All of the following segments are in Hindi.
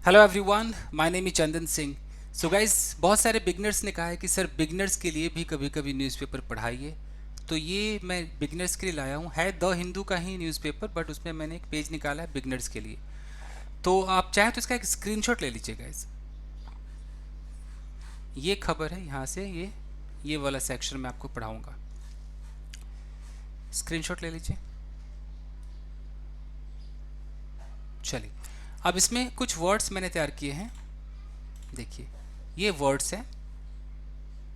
Hello everyone, my name is Chandan Singh. So guys, बहुत सारे बिगनर्स ने कहा है कि सर बिगनर्स के लिए भी कभी कभी न्यूज़पेपर पढ़ाइए। तो ये मैं बिगनर्स के लिए लाया हूँ। है द हिंदू का ही न्यूज़पेपर, बट उसमें मैंने एक पेज निकाला है बिगनर्स के लिए। तो आप चाहें तो इसका एक स्क्रीनशॉट ले लीजिए गाइस। ये खबर है, यहाँ से ये वाला सेक्शन मैं आपको पढ़ाऊँगा। स्क्रीनशॉट ले लीजिए। चलिए, अब इसमें कुछ वर्ड्स मैंने तैयार किए हैं। देखिए, ये वर्ड्स हैं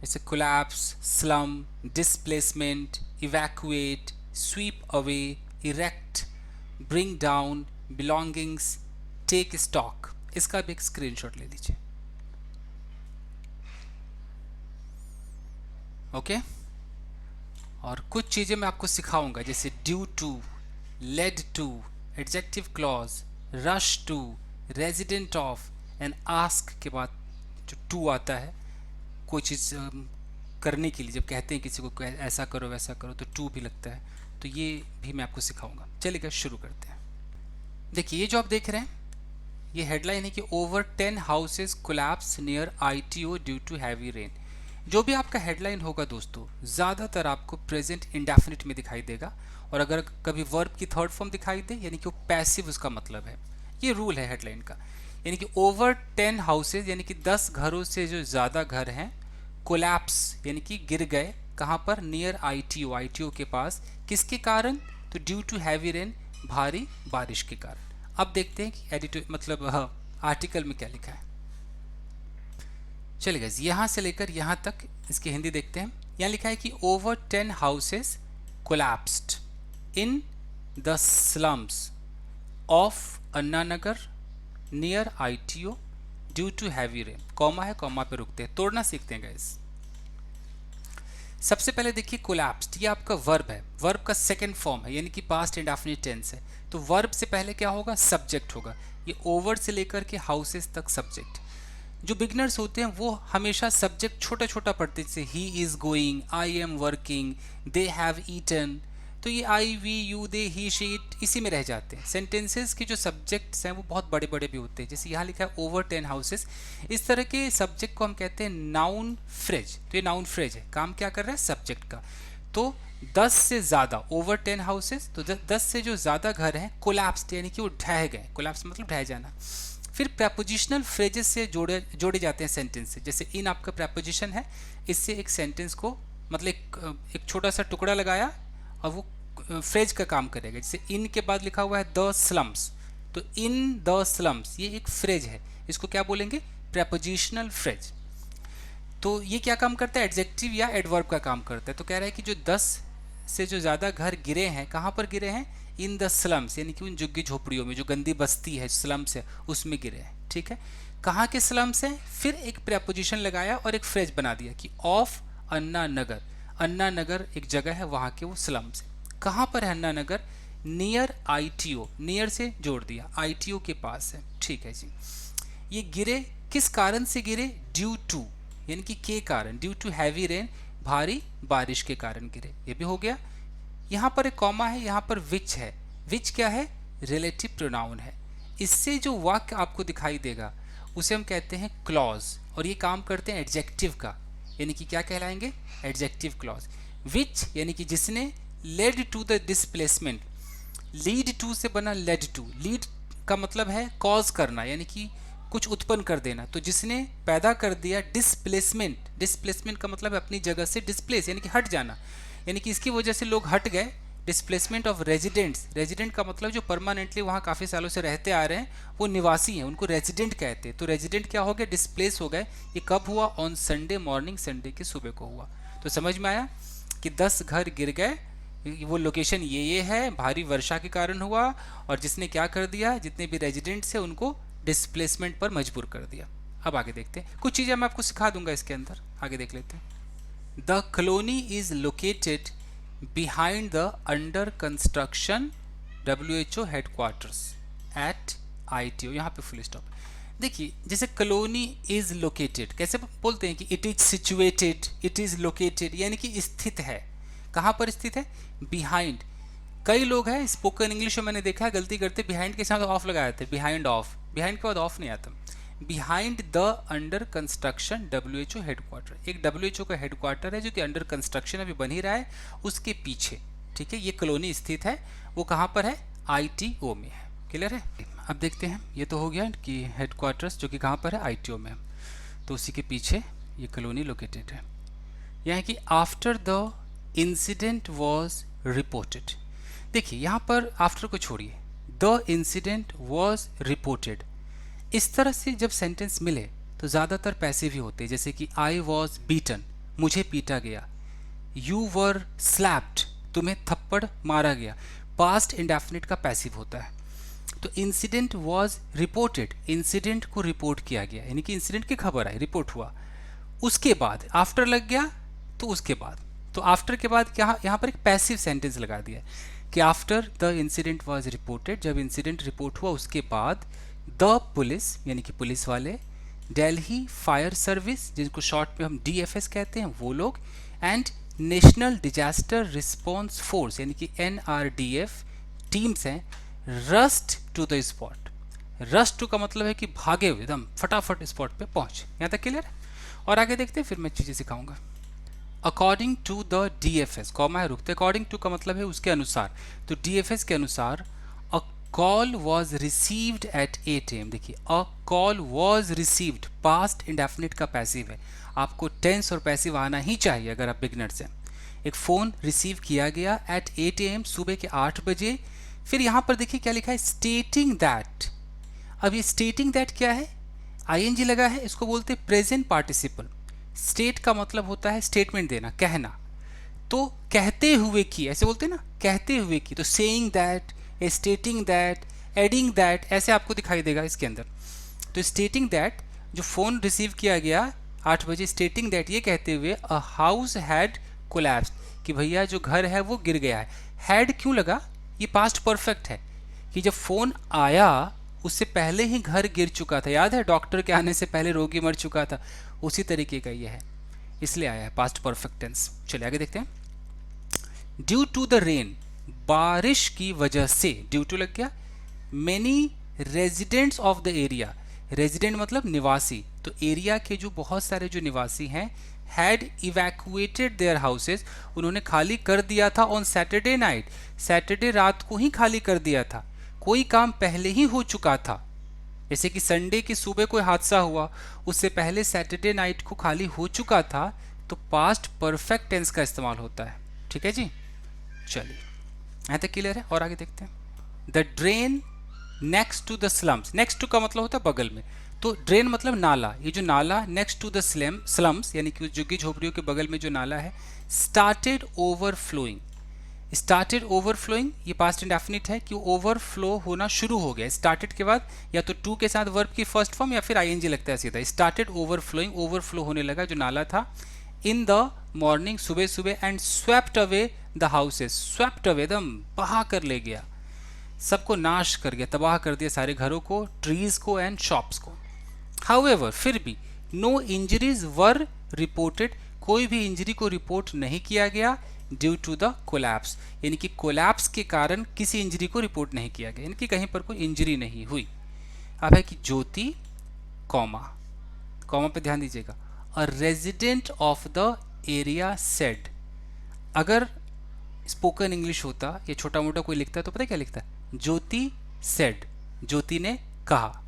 जैसे collapse, slum, displacement, evacuate, sweep away, erect, bring down, belongings, take stock. इसका भी एक स्क्रीनशॉट ले लीजिए। ओके। और कुछ चीज़ें मैं आपको सिखाऊंगा, जैसे due to, led to, adjective clause, rush to, resident of and ask के बाद जो टू आता है कोई चीज़ करने के लिए। जब कहते हैं किसी को ऐसा करो वैसा करो तो टू भी लगता है। तो ये भी मैं आपको सिखाऊंगा। चलिए शुरू करते हैं। देखिए, ये जो आप देख रहे हैं, ये हेडलाइन है कि over 10 houses collapse near ITO due to heavy rain. जो भी आपका हेडलाइन होगा दोस्तों, ज़्यादातर आपको प्रेजेंट इंडेफिनिट में दिखाई देगा। और अगर कभी वर्ब की थर्ड फॉर्म दिखाई दे, यानी कि वो पैसिव उसका मतलब है। ये रूल है हेडलाइन का। यानी कि ओवर 10 हाउसेज, यानी कि 10 घरों से जो ज़्यादा घर हैं, कोलैप्स यानी कि गिर गए। कहाँ पर? नियर आईटीओ, आईटीओ के पास। किसके कारण? तो ड्यू टू हैवी रेन, भारी बारिश के कारण। अब देखते हैं कि एडिटो मतलब आर्टिकल में क्या लिखा है। चलिए गाइस, यहाँ से लेकर यहाँ तक इसकी हिंदी देखते हैं। यहाँ लिखा है कि over 10 houses collapsed in the slums of Anna Nagar near ITO due to heavy rain. Comma है, कॉमा पे रुकते हैं, तोड़ना सीखते हैं गाइस। सबसे पहले देखिए, कोलैप्स्ड ये आपका वर्ब है। वर्ब का सेकंड फॉर्म है, यानी कि पास्ट इंडेफिनिट टेंस है। तो वर्ब से पहले क्या होगा? सब्जेक्ट होगा। ये ओवर से लेकर के हाउसेस तक सब्जेक्ट। जो बिगनर्स होते हैं वो हमेशा सब्जेक्ट छोटा छोटा पढ़ते हैं, जैसे ही is going, I am working, they have eaten. तो ये I, we, you, they, he, she, it इसी में रह जाते हैं। सेंटेंसेस के जो सब्जेक्ट्स हैं वो बहुत बड़े बड़े भी होते हैं। जैसे यहाँ लिखा है ओवर 10 हाउसेस। इस तरह के सब्जेक्ट को हम कहते हैं नाउन फ्रेज। तो ये नाउन फ्रेज है, काम क्या कर रहा है? सब्जेक्ट का। तो 10 से ज़्यादा, ओवर 10 हाउसेस, तो 10 से जो ज़्यादा घर हैं कोलैप्स्ड, यानी कि वो ढह गए। कोलैप्स मतलब ढह जाना। फिर प्रैपोजिशनल फ्रेजेस से जोड़े जाते हैं सेंटेंस से। जैसे इन आपका प्रैपोजिशन है, इससे एक सेंटेंस को मतलब एक छोटा सा टुकड़ा लगाया और वो फ्रेज का काम करेगा। जैसे इन के बाद लिखा हुआ है द स्लम्स, तो इन द स्लम्स ये एक फ्रेज है। इसको क्या बोलेंगे? प्रैपोजिशनल फ्रेज। तो ये क्या काम करता है? एडजेक्टिव या एडवर्ब का काम करता है। तो कह रहा है कि जो 10 से जो ज़्यादा घर गिरे हैं, कहाँ पर गिरे हैं? इन द स्लम्स, यानी कि उन झुग्गी झोपड़ियों में, जो गंदी बस्ती है, स्लम्स है, उसमें गिरे हैं। ठीक है, कहाँ के स्लम्स हैं? फिर एक प्रपोजिशन लगाया और एक फ्रेज बना दिया कि ऑफ अन्ना नगर। अन्ना नगर एक जगह है, वहाँ के वो स्लम्स हैं। कहाँ पर है अन्ना नगर? नियर आईटीओ, नियर से जोड़ दिया, आईटीओ के पास है। ठीक है जी। ये गिरे किस कारण से गिरे? ड्यू टू, यानी कि के कारण, ड्यू टू हैवी रेन, भारी बारिश के कारण गिरे। ये भी हो गया। यहाँ पर एक कॉमा है, यहाँ पर विच है। विच क्या है? रिलेटिव प्रोनाउन है। इससे जो वाक्य आपको दिखाई देगा उसे हम कहते हैं क्लॉज, और ये काम करते हैं एडजेक्टिव का, यानी कि क्या कहलाएंगे? Adjective clause. विच यानी कि जिसने, led to the displacement, lead to से बना लेड टू। लीड का मतलब है कॉज करना, यानी कि कुछ उत्पन्न कर देना। तो जिसने पैदा कर दिया डिस्प्लेसमेंट। डिस्प्लेसमेंट का मतलब है अपनी जगह से डिस्प्लेस, यानी कि हट जाना, यानी कि इसकी वजह से लोग हट गए। डिस्प्लेसमेंट ऑफ रेजिडेंट्स, रेजिडेंट का मतलब जो परमानेंटली वहाँ काफ़ी सालों से रहते आ रहे हैं, वो निवासी हैं, उनको रेजिडेंट कहते हैं। तो रेजिडेंट क्या हो गया? डिस्प्लेस हो गए। ये कब हुआ? ऑन संडे मॉर्निंग, संडे की सुबह को हुआ। तो समझ में आया कि 10 घर गिर गए। वो लोकेशन ये है, भारी वर्षा के कारण हुआ, और जिसने क्या कर दिया? जितने भी रेजिडेंट्स हैं उनको डिस्प्लेसमेंट पर मजबूर कर दिया। अब आगे देखते हैं, कुछ चीज़ें मैं आपको सिखा दूंगा इसके अंदर, आगे देख लेते हैं। The colony is located behind the under construction WHO headquarters at ITO। यहाँ पे फुल स्टॉप। देखिए, जैसे कॉलोनी इज लोकेटेड कैसे बोलते हैं कि it is situated, it is located, यानी कि स्थित है। कहाँ पर स्थित है? बिहाइंड। कई लोग हैं स्पोकन इंग्लिश में मैंने देखा है गलती करते बिहाइंड के साथ ऑफ लगाए थे, बिहाइंड ऑफ। बिहाइंड के बाद ऑफ नहीं आता, behind the under construction WHO headquarter. एक WHO का हेडक्वार्टर है जो कि अंडर कंस्ट्रक्शन अभी बन ही रहा है, उसके पीछे, ठीक है। ये कॉलोनी स्थित है, वो कहाँ पर है, ITO में है। क्लियर है। अब देखते हैं, ये तो हो गया कि हेडक्वार्टर्स जो कि कहाँ पर है, ITO में, तो उसी के पीछे ये कॉलोनी लोकेटेड है। यह है कि after the incident was reported. देखिए यहाँ पर आफ्टर को छोड़िए, द इंसिडेंट वॉज रिपोर्टेड, इस तरह से जब सेंटेंस मिले तो ज़्यादातर पैसिव ही होते हैं, जैसे कि आई वॉज बीटन, मुझे पीटा गया, यू वर स्लैप्ड, तुम्हें थप्पड़ मारा गया। पास्ट इंडेफिनिट का पैसिव होता है। तो इंसिडेंट वॉज रिपोर्टेड, इंसिडेंट को रिपोर्ट किया गया, यानी कि इंसिडेंट की खबर आई, रिपोर्ट हुआ। उसके बाद आफ्टर लग गया, तो उसके बाद, तो आफ्टर के बाद क्या, यहाँ पर एक पैसिव सेंटेंस लगा दिया कि after the incident was reported, जब इंसिडेंट रिपोर्ट हुआ उसके बाद द पुलिस, यानी कि पुलिस वाले, दिल्ली फायर सर्विस, जिनको शॉर्ट में हम DFS कहते हैं, वो लोग, and national disaster response force, यानी कि NRDF टीम्स हैं, rushed to the spot. Rushed to का मतलब है कि भागे हुए, एकदम फटाफट स्पॉट पे पहुंचे। यहाँ तक क्लियर है। और आगे देखते हैं, फिर मैं चीज़ें सिखाऊंगा। According to the DFS, comma है रुकते, अकॉर्डिंग टू का मतलब है उसके अनुसार, तो DFS के अनुसार a call was received at 8 AM। देखिए a call was received, past indefinite का पैसिव है, आपको टेंस और पैसिव आना ही चाहिए अगर आप बिगनर्स हैं। एक फ़ोन रिसीव किया गया एट 8 AM, सुबह के 8 बजे। फिर यहाँ पर देखिए क्या लिखा है, स्टेटिंग दैट। अब ये स्टेटिंग दैट क्या है, ING लगा है, इसको बोलते हैं प्रेजेंट पार्टिसिपल। स्टेट का मतलब होता है स्टेटमेंट देना, कहना, तो कहते हुए की, ऐसे बोलते हैं ना, कहते हुए की, तो saying that, stating that, adding that, ऐसे आपको दिखाई देगा इसके अंदर। तो स्टेटिंग दैट, जो फ़ोन रिसीव किया गया 8 बजे, स्टेटिंग दैट ये कहते हुए अ हाउस हैड कोलैप्स्ड, कि भैया जो घर है वो गिर गया है। हैड क्यों लगा, ये पास्ट परफेक्ट है कि जब फ़ोन आया उससे पहले ही घर गिर चुका था। याद है, डॉक्टर के आने से पहले रोगी मर चुका था, उसी तरीके का ये है, इसलिए आया है पास्ट परफेक्ट टेंस। चलिए आगे देखते हैं। ड्यू टू द रेन, बारिश की वजह से, ड्यू टू लग गया, many residents of the area, resident मतलब निवासी, तो एरिया के जो बहुत सारे जो निवासी हैं, हैड इवैक्यूएटेड देयर हाउसेज, उन्होंने खाली कर दिया था ऑन सैटरडे नाइट, सैटरडे रात को ही खाली कर दिया था, कोई काम पहले ही हो चुका था। जैसे कि संडे की सुबह कोई हादसा हुआ, उससे पहले सैटरडे नाइट को खाली हो चुका था, तो पास्ट परफेक्ट टेंस का इस्तेमाल होता है। ठीक है जी, चलिए यहाँ तक क्लियर है। और आगे देखते हैं। The drain next to the slums, next to का मतलब होता है बगल में, तो ड्रेन मतलब नाला, ये जो नाला नेक्स्ट टू द स्लम्स यानी कि झुग्गी झोपड़ियों के बगल में जो नाला है, स्टार्टेड ओवरफ्लोइंग। स्टार्टेड ओवरफ्लोइंग ये पास्ट इंडेफिनिट है कि ओवरफ्लो होना शुरू हो गया। स्टार्टेड के बाद या तो टू के साथ वर्ब की फर्स्ट फॉर्म या फिर ING लगता है सीधा। स्टार्टेड ओवरफ्लोइंग, ओवरफ्लो होने लगा जो नाला था, इन द मॉर्निंग, सुबह सुबह, and swept away the houses, swept away एकदम बहा कर ले गया, सबको नाश कर गया, तबाह कर दिया सारे घरों को, ट्रीज को एंड शॉप्स को। हाउएवर, फिर भी, नो इंजरीज वर रिपोर्टेड, कोई भी इंजरी को रिपोर्ट नहीं किया गया, ड्यू टू द कोलैप्स, यानी कि कोलैप्स के कारण किसी इंजरी को रिपोर्ट नहीं किया गया, यानी कि कहीं पर कोई इंजरी नहीं हुई। अब है कि ज्योति, कॉमा, कॉमा पे ध्यान दीजिएगा, अ resident of the area said. अगर स्पोकन इंग्लिश होता या छोटा मोटा कोई लिखता तो पता क्या लिखता, ज्योति सेड, ज्योति ने कहा।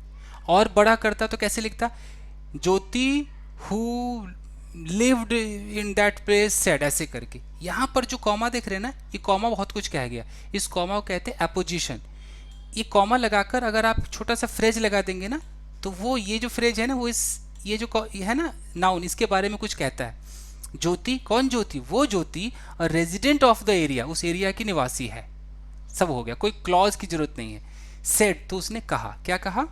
और बड़ा करता तो कैसे लिखता, Jyoti who lived in that place said, ऐसे करके। यहाँ पर जो कॉमा देख रहे हैं ना, ये कॉमा बहुत कुछ कह गया, इस कॉमा को कहते हैं एपोजिशन। ये कॉमा लगाकर अगर आप छोटा सा फ्रेज लगा देंगे ना, तो वो ये जो फ्रेज है ना, वो इस ये जो है ना नाउन, इसके बारे में कुछ कहता है। ज्योति, कौन ज्योति, वो ज्योति, और रेजिडेंट ऑफ द एरिया, उस एरिया की निवासी है। सब हो गया, कोई क्लॉज की जरूरत नहीं है। सेड तो उसने कहा, क्या कहा,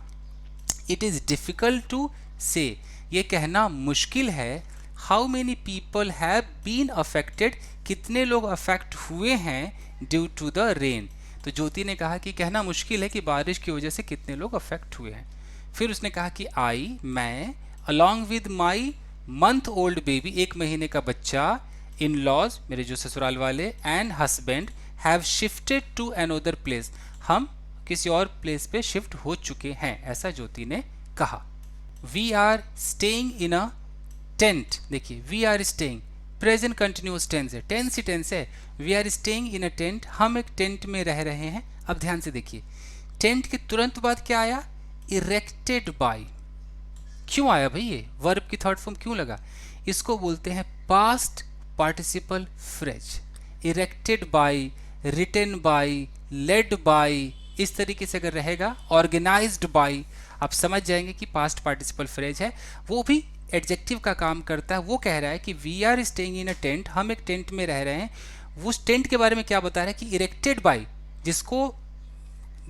इट इज डिफिकल्ट टू से, ये कहना मुश्किल है, how many people have been affected, कितने लोग अफेक्ट हुए हैं, ड्यू टू द रेन। तो ज्योति ने कहा कि कहना मुश्किल है कि बारिश की वजह से कितने लोग अफेक्ट हुए हैं। फिर उसने कहा कि आई, मैं, along with my month old baby, 1 महीने का बच्चा, इन लॉज, मेरे जो ससुराल वाले, and husband, have shifted to another place, हम किसी और प्लेस पे शिफ्ट हो चुके हैं, ऐसा ज्योति ने कहा। We are staying in a tent, देखिए we are staying present continuous tense है, टेंस ही टेंस है। We are staying in a tent, हम एक टेंट में रह रहे हैं। अब ध्यान से देखिए, टेंट के तुरंत बाद क्या आया, इरेक्टेड बाय। क्यों आया भाई, ये वर्ब की थर्ड फॉर्म क्यों लगा, इसको बोलते हैं past participle phrase. Erected by, written by, led by, इस तरीके से अगर रहेगा, ऑर्गेनाइज्ड बाय, आप समझ जाएंगे कि पास्ट पार्टिसिपल फ्रेज है। वो भी एडजेक्टिव का काम करता है। वो कह रहा है कि we are staying in a tent, हम एक टेंट में रह रहे हैं। उस टेंट के बारे में क्या बता रहा है कि इरेक्टेड बाय, जिसको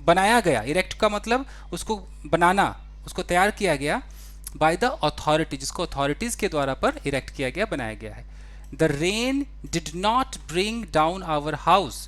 बनाया गया, इरेक्ट का मतलब उसको बनाना, उसको तैयार किया गया, बाय द अथॉरिटी, जिसको अथॉरिटीज के द्वारा पर इरेक्ट किया गया, बनाया गया है। The rain did not bring down our house,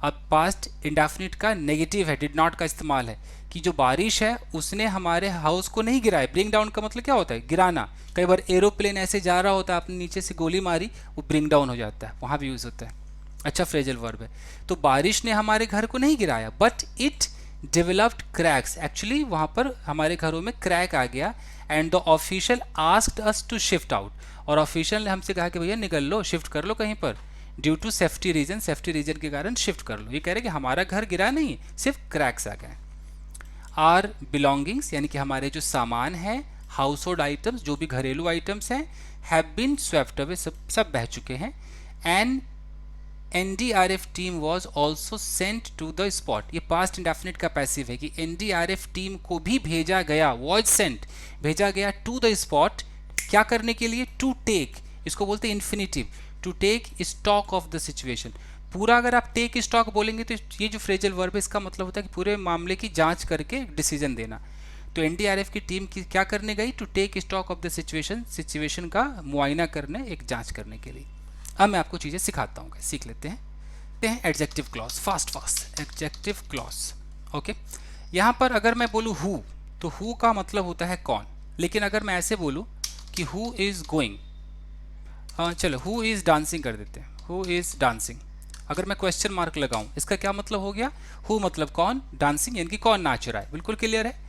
अब पास्ट इंडेफिनिट का नेगेटिव है, डिड नॉट का इस्तेमाल है कि जो बारिश है उसने हमारे हाउस को नहीं गिराया। ब्रिंग डाउन का मतलब क्या होता है, गिराना। कई बार एरोप्लेन ऐसे जा रहा होता है, आपने नीचे से गोली मारी, वो ब्रिंग डाउन हो जाता है, वहाँ भी यूज़ होता है। अच्छा फ्रेजल वर्ब है। तो बारिश ने हमारे घर को नहीं गिराया, but it developed cracks, actually वहाँ पर हमारे घरों में क्रैक आ गया। And the official asked us to shift out, और ऑफिशियल ने हमसे कहा कि भैया निकल लो, शिफ्ट कर लो कहीं पर, due to safety reason, safety reason के कारण शिफ्ट कर लो। ये कह रहे कि हमारा घर गिरा नहीं, सिर्फ क्रैक्स आ गए। आर बिलोंगिंग्स, यानी कि हमारे जो सामान हैं, हाउस होल्ड आइटम्स, जो भी घरेलू आइटम्स हैं, हैव बीन स्वेप्ट अवे, सब बह चुके हैं। And NDRF team was also sent to the spot, ये पास्ट इंडेफिनिट का पैसिव है कि एनडीआरएफ टीम को भी भेजा गया, वॉज सेंट, भेजा गया टू द स्पॉट, क्या करने के लिए, टू टेक, इसको बोलते हैं infinitive, to take stock of the situation. पूरा अगर आप टेक स्टॉक बोलेंगे तो ये जो फ्रेजल वर्ब है, इसका मतलब होता है कि पूरे मामले की जांच करके डिसीजन देना। तो एनडीआरएफ की टीम की क्या करने गई, to take stock of the situation, situation का मुआयना करने, एक जांच करने के लिए। अब मैं आपको चीज़ें सिखाता हूँ, सीख लेते हैं। Adjective clause, fast adjective clause. Okay, यहाँ पर अगर मैं बोलूँ हु, तो हु का मतलब होता है कौन, लेकिन अगर मैं ऐसे बोलूँ कि हु इज़ गोइंग, चलो हु इज़ डांसिंग कर देते हैं, हु इज़ डांसिंग। अगर मैं क्वेश्चन मार्क लगाऊं, इसका क्या मतलब हो गया, हु मतलब कौन, डांसिंग यानी कि कौन नाच रहा है, बिल्कुल क्लियर है।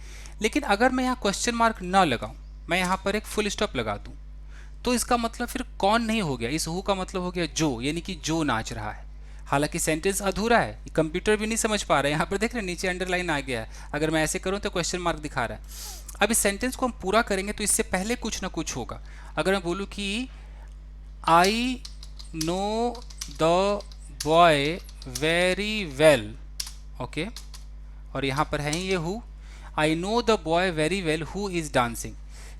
लेकिन अगर मैं यहाँ क्वेश्चन मार्क ना लगाऊं, मैं यहाँ पर एक फुल स्टॉप लगा दूं, तो इसका मतलब फिर कौन नहीं हो गया, इस हु का मतलब हो गया जो, यानी कि जो नाच रहा है। हालांकि सेंटेंस अधूरा है, कंप्यूटर भी नहीं समझ पा रहा है। यहाँ पर देख रहे हैं नीचे अंडरलाइन आ गया है, अगर मैं ऐसे करूँ तो क्वेश्चन मार्क दिखा रहा है। अब इस सेंटेंस को हम पूरा करेंगे तो इससे पहले कुछ ना कुछ होगा। अगर मैं बोलूँ कि I know the boy very well, okay, और यहाँ पर है ही ये who, I know the boy very well who is dancing,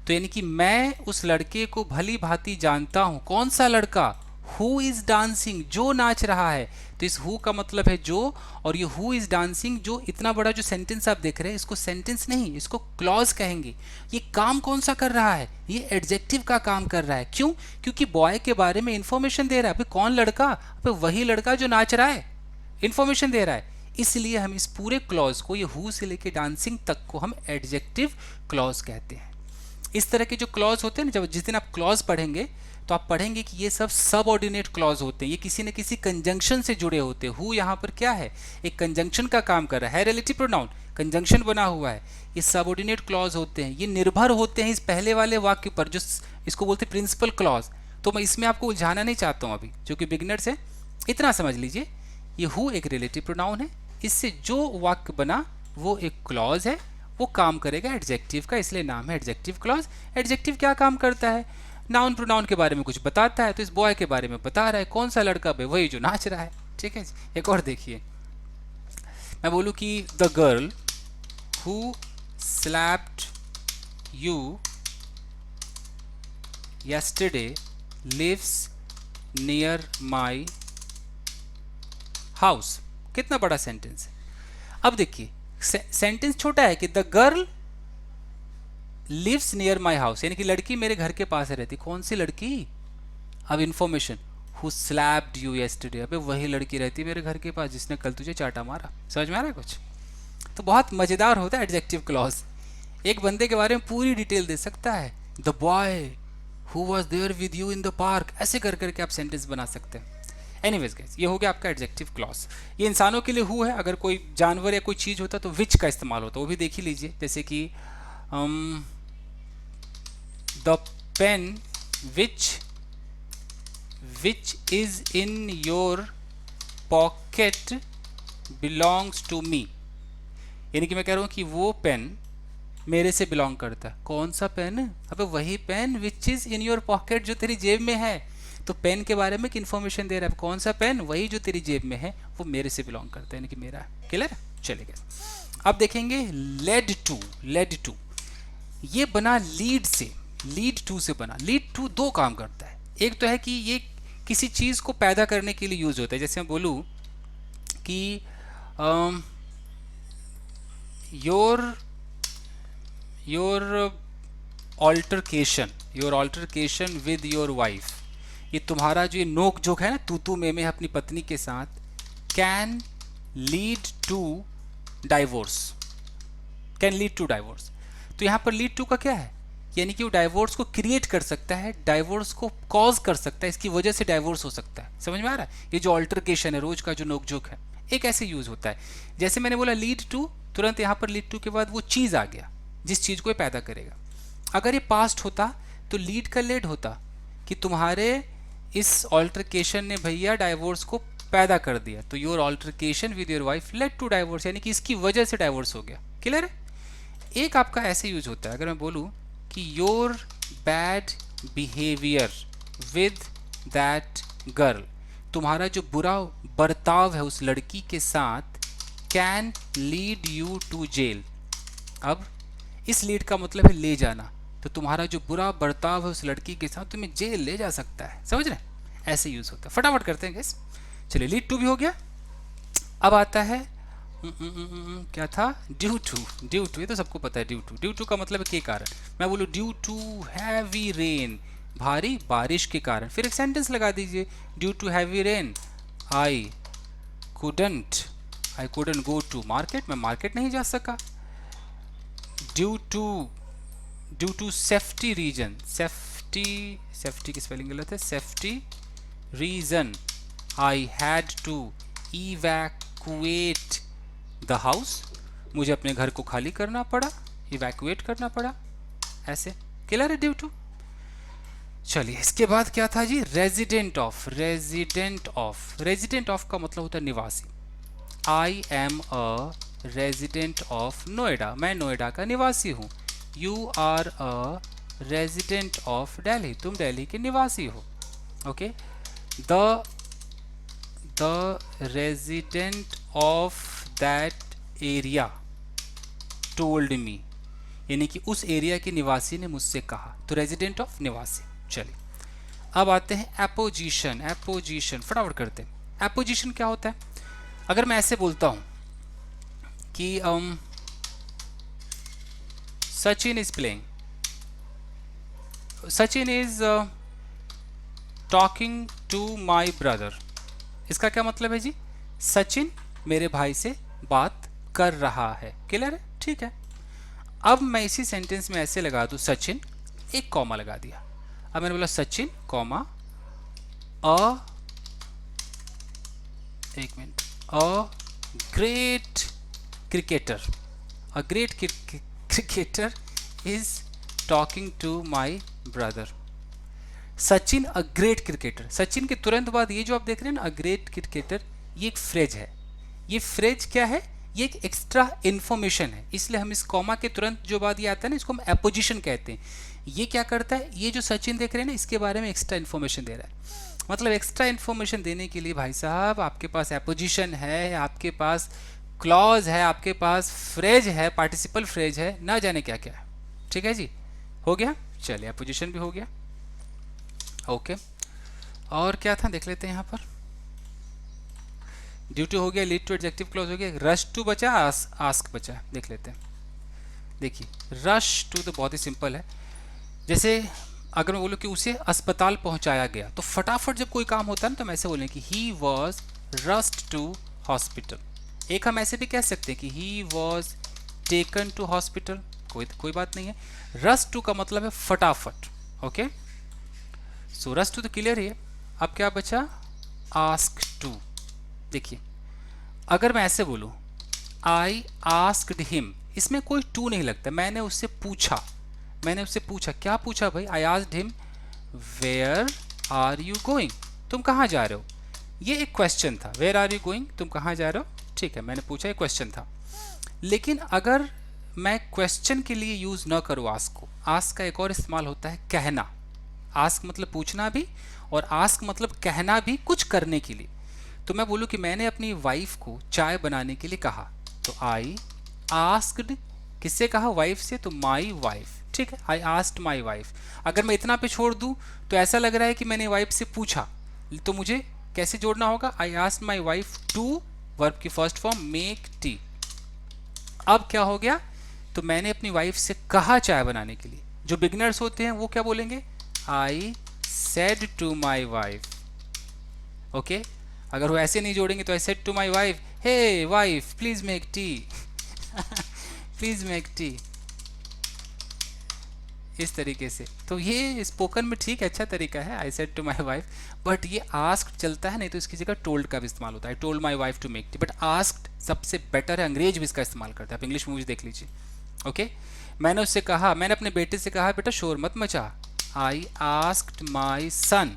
तो यानी कि मैं उस लड़के को भली भांति जानता हूँ। कौन सा लड़का, हु इज़ डांसिंग, जो नाच रहा है। तो इस हु का मतलब है जो, और ये हु इज़ डांसिंग, जो इतना बड़ा जो सेंटेंस आप देख रहे हैं, इसको सेंटेंस नहीं, इसको क्लॉज कहेंगे। ये काम कौन सा कर रहा है, ये एडजेक्टिव का काम कर रहा है। क्यों, क्योंकि बॉय के बारे में इंफॉर्मेशन दे रहा है। अभी कौन लड़का, अभी वही लड़का जो नाच रहा है, इंफॉर्मेशन दे रहा है। इसलिए हम इस पूरे क्लॉज को, ये हु से लेके डांसिंग तक को हम एडजेक्टिव क्लॉज कहते हैं। इस तरह के जो क्लॉज होते हैं ना, जब जिस दिन आप क्लॉज पढ़ेंगे तो आप पढ़ेंगे कि ये सब सबऑर्डिनेट क्लॉज होते हैं, ये किसी न किसी कंजंक्शन से जुड़े होते हैं। हु यहाँ पर क्या है, एक कंजंक्शन का काम कर रहा है, रिलेटिव प्रोनाउन, कंजंक्शन बना हुआ है। ये सबऑर्डिनेट क्लॉज होते हैं, ये निर्भर होते हैं इस पहले वाले वाक्य पर, जो इसको बोलते हैं प्रिंसिपल क्लॉज। तो मैं इसमें आपको उलझाना नहीं चाहता हूँ अभी, जो कि बिगिनर्स है, इतना समझ लीजिए। ये हु एक रिलेटिव प्रोनाउन है, इससे जो वाक्य बना वो एक क्लॉज है, वो काम करेगा एडजेक्टिव का, इसलिए नाम है एडजेक्टिव क्लॉज। एडजेक्टिव क्या काम करता है, नाउन प्रोनाउन के बारे में कुछ बताता है, तो इस बॉय के बारे में बता रहा है, कौन सा लड़का भाई, वही जो नाच रहा है। ठीक है, एक और देखिए, मैं बोलूँ कि the girl who slapped you yesterday lives near my house। कितना बड़ा सेंटेंस है। अब देखिए सेंटेंस छोटा है कि the girl lives near my house, यानी कि लड़की मेरे घर के पास रहती। कौन सी लड़की, अब information, who slapped you yesterday, अबे वही लड़की रहती मेरे घर के पास जिसने कल तुझे चाटा मारा। समझ में आ रहा है कुछ। तो बहुत मजेदार होता है एडजेक्टिव क्लॉज, एक बंदे के बारे में पूरी डिटेल दे सकता है। The boy who was there with you in the park, ऐसे कर करके आप सेंटेंस बना सकते हैं। एनीवेज गाइस, ये हो गया आपका एडजेक्टिव क्लॉज। ये इंसानों के लिए हु है, अगर कोई जानवर या कोई चीज़ होता तो विच का इस्तेमाल होता, वो भी देख ही लीजिए। जैसे कि the pen which is in your pocket belongs to me, यानी कि मैं कह रहा हूँ कि वो पेन मेरे से बिलोंग करता है। कौन सा पेन? अबे वही pen which is in your pocket, जो तेरी जेब में है। तो पेन के बारे में इन्फॉर्मेशन दे रहा है। कौन सा पेन? वही जो तेरी जेब में है, वो मेरे से बिलोंग करता है, यानी कि मेरा है। क्लियर? चलेगा। अब देखेंगे लेड टू। ये बना लीड से, लीड टू से बना। लीड टू दो काम करता है। एक तो है कि ये किसी चीज़ को पैदा करने के लिए यूज होता है। जैसे मैं बोलूँ कि your altercation with your wife, ये तुम्हारा जो ये नोक झोंक है ना, तू में अपनी पत्नी के साथ, कैन लीड टू डाइवोर्स। तो यहाँ पर लीड टू का क्या है? यानी कि वो डाइवोर्स को क्रिएट कर सकता है, डाइवोर्स को कॉज कर सकता है, इसकी वजह से डाइवोर्स हो सकता है। समझ में आ रहा है? ये जो ऑल्टरकेशन है, रोज का जो नोक झोंक है, एक ऐसे यूज होता है। जैसे मैंने बोला लीड टू, तुरंत यहाँ पर लीड टू के बाद वो चीज़ आ गया जिस चीज़ को ये पैदा करेगा। अगर ये पास्ट होता तो लीड का लेड होता कि तुम्हारे इस ऑल्टरकेशन ने भैया डाइवोर्स को पैदा कर दिया, तो your altercation with your wife led to divorce, यानी कि इसकी वजह से डाइवोर्स हो गया। क्लियर है? एक आपका ऐसे यूज होता है, अगर मैं बोलूँ कि your bad behaviour with that girl, तुम्हारा जो बुरा बर्ताव है उस लड़की के साथ, can lead you to jail. अब इस लीड का मतलब है ले जाना, तो तुम्हारा जो बुरा बर्ताव है उस लड़की के साथ तुम्हें जेल ले जा सकता है। समझ रहे? ऐसे यूज होता है। फटाफट करते हैं गैस। चलिए, लीड टू भी हो गया। अब आता है क्या था? Due to. ये तो सबको पता है। ड्यू टू का मतलब है के कारण। मैं बोलूँ ड्यू टू हैवी रेन, भारी बारिश के कारण, फिर एक सेंटेंस लगा दीजिए, due to heavy rain I couldn't go to market, मैं मार्केट नहीं जा सका। Due to safety reason, safety की स्पेलिंग गलत है, safety reason I had to evacuate the house, मुझे अपने घर को खाली करना पड़ा, इवैक्यूएट करना पड़ा। ऐसे क्लियर है ड्यू टू। चलिए, इसके बाद क्या था जी? रेजिडेंट ऑफ का मतलब होता है निवासी। I am a resident of Noida, मैं नोएडा का निवासी हूँ। You are a resident of Delhi, तुम दिल्ली के निवासी हो। Okay. The resident of that area told me, यानी कि उस एरिया के निवासी ने मुझसे कहा। तो रेजिडेंट ऑफ, निवासी। चलिए, अब आते हैं एपोजिशन। फटाफट करते हैं। एपोजिशन क्या होता है? अगर मैं ऐसे बोलता हूं कि Sachin is talking to my brother, इसका क्या मतलब है जी? सचिन मेरे भाई से बात कर रहा है। क्लियर है? ठीक है। अब मैं इसी सेंटेंस में ऐसे लगा दूं, सचिन, एक कॉमा लगा दिया। अब मैंने बोला Sachin comma a great cricketer is talking to my brother. Sachin a great cricketer, Sachin के तुरंत बाद ये जो आप देख रहे हैं ना, अ ग्रेट क्रिकेटर, ये एक फ्रेज है। ये फ्रेज क्या है? ये एक एक्स्ट्रा इन्फॉर्मेशन है, इसलिए हम इस कॉमा के तुरंत जो बाद ये आता है ना, इसको हम एपोजिशन कहते हैं। ये क्या करता है? ये जो सचिन देख रहे हैं ना, इसके बारे में एक्स्ट्रा इन्फॉर्मेशन दे रहा है। मतलब एक्स्ट्रा इन्फॉर्मेशन देने के लिए भाई साहब आपके पास एपोजिशन है, आपके पास क्लॉज है, आपके पास फ्रेज है, पार्टिसिपल फ्रेज है, ना जाने क्या क्या है। ठीक है जी, हो गया। चलिए, एपोजिशन भी हो गया। ओके, और क्या था देख लेते हैं यहाँ पर। ड्यू टू हो गया, लीड टू एडजेक्टिव क्लॉज हो गया, रश टू बचा, आस्क बचा। देख लेते हैं। देखिए, रश टू तो बहुत ही सिंपल है। जैसे अगर मैं बोलूँ कि उसे अस्पताल पहुंचाया गया, तो फटाफट जब कोई काम होता है ना, तो हम ऐसे बोलें कि he was rushed to hospital. एक हम ऐसे भी कह सकते हैं कि he was taken to hospital, कोई बात नहीं है। रश टू का मतलब है फटाफट। ओके, सो रश टू तो क्लियर है। अब क्या बचा? Ask to. देखिए अगर मैं ऐसे बोलूँ आई आस्क्ड हिम, इसमें कोई टू नहीं लगता, मैंने उससे पूछा, मैंने उससे पूछा, क्या पूछा भाई, I asked him where are you going, तुम कहाँ जा रहे हो, ये एक क्वेश्चन था, वेयर आर यू गोइंग, तुम कहाँ जा रहे हो, ठीक है मैंने पूछा, एक क्वेश्चन था। लेकिन अगर मैं क्वेश्चन के लिए यूज़ न करूँ आस्क को, आस्क का एक और इस्तेमाल होता है कहना, आस्क मतलब पूछना भी और आस्क मतलब कहना भी कुछ करने के लिए। तो मैं बोलूँ कि मैंने अपनी वाइफ को चाय बनाने के लिए कहा, तो आई आस्क्ड, किससे कहा, वाइफ से, तो माई वाइफ, ठीक है, आई आस्क्ड माई वाइफ। अगर मैं इतना पे छोड़ दूँ तो ऐसा लग रहा है कि मैंने वाइफ से पूछा, तो मुझे कैसे जोड़ना होगा, I asked my wife to, verb की फर्स्ट फॉर्म मेक टी। अब क्या हो गया, तो मैंने अपनी वाइफ से कहा चाय बनाने के लिए। जो बिगनर्स होते हैं वो क्या बोलेंगे, I said to my wife, okay. अगर वो ऐसे नहीं जोड़ेंगे तो I said to my wife, hey wife please make tea, please make tea, इस तरीके से। तो ये स्पोकन में ठीक है, अच्छा तरीका है, I said to my wife, but ये आस्क्ड चलता है नहीं, तो इसकी जगह टोल्ड का भी इस्तेमाल होता है, told my wife to make tea, but asked सबसे बेटर है, अंग्रेज भी इसका इस्तेमाल करता है, आप इंग्लिश मूवीज देख लीजिए, ओके। मैंने उससे कहा, मैंने अपने बेटे से कहा बेटा शोर मत मचा, आई आस्क्ड माई सन,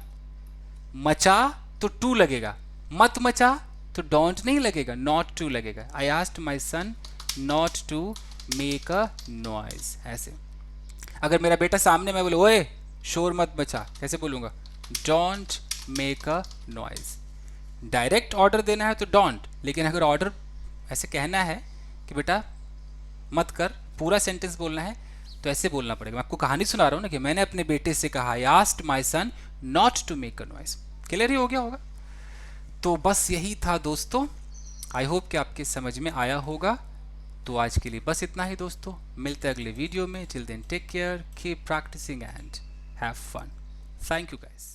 मचा तो टू लगेगा, मत मचा तो डोंट नहीं लगेगा, नॉट टू लगेगा, I asked my son not to make a noise, ऐसे। अगर मेरा बेटा सामने, मैं बोले ओए शोर मत मचा, कैसे बोलूँगा, don't make a noise. Direct order देना है तो डोंट, लेकिन अगर ऑर्डर ऐसे कहना है कि बेटा मत कर, पूरा सेंटेंस बोलना है, तो ऐसे बोलना पड़ेगा। मैं आपको कहानी सुना रहा हूँ ना कि मैंने अपने बेटे से कहा, I asked my son not to make a noise. Clear ही हो गया होगा। तो बस यही था दोस्तों, आई होप कि आपके समझ में आया होगा। तो आज के लिए बस इतना ही दोस्तों, मिलते हैं अगले वीडियो में। Till then take care, keep practising and have fun. Thank you guys.